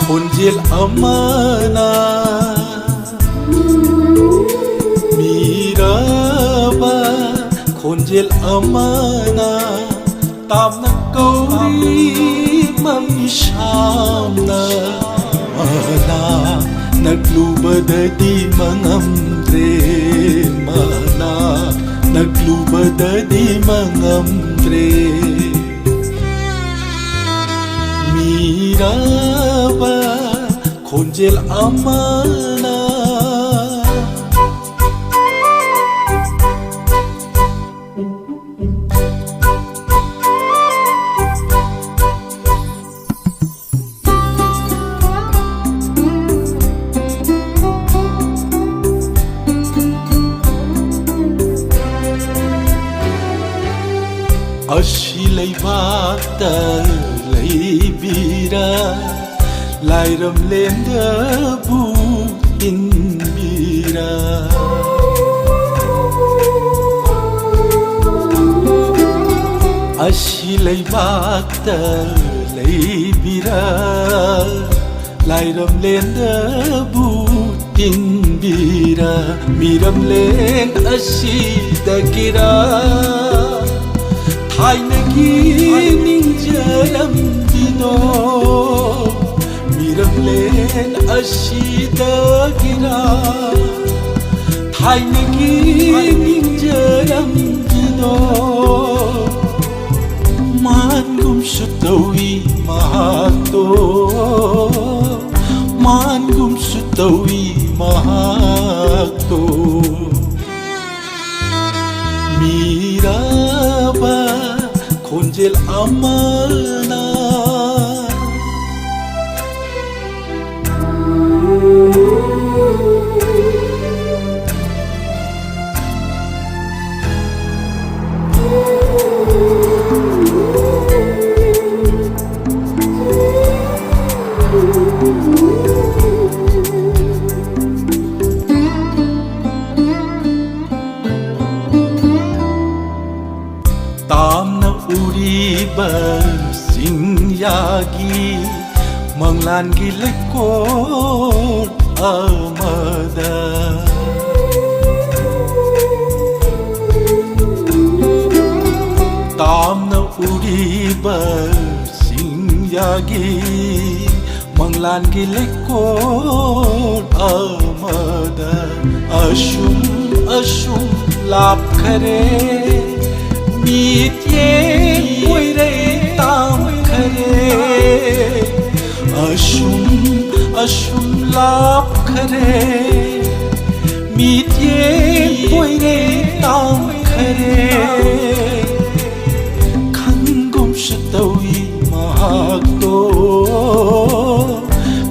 Konjel amana Miraba Konjel amana Tamna kauri mamshamna Mana naglubadadi mangamdre Mana naglubadadi mangamdre Miraba Konjel amana Ashilai vakta leibira Lairam lenda bu inbira Ashilai vakta leibira Lairam lenda bu inbira Miram len ashidakira Hainagi ninjalam dino Miram len ashidagira Hainagi ninjalam dino Mangum sutawi mahato Mangum sutawi mahato Miraba Konjel amana Tamna uriba sinyagi Manglan gilekor amada Tamna uriba sinyagi Manglan gilekor amada Ashum ashum lap khare Mitye poire tam khare Ashum ashum lap khare Mitye poire tam khare Khangum shatawi mahakto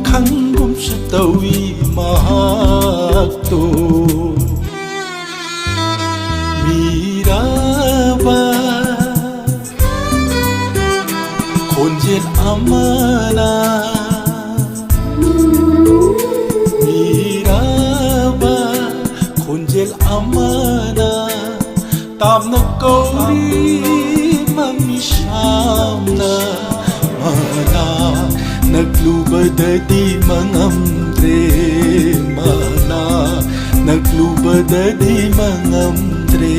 Khangum shatawi mahakto Miraba Konjel amana Miraba Konjel amana Tamna kauri mamshamna Mana naglubadadi mangamdre Mana naglubadadi mangamdre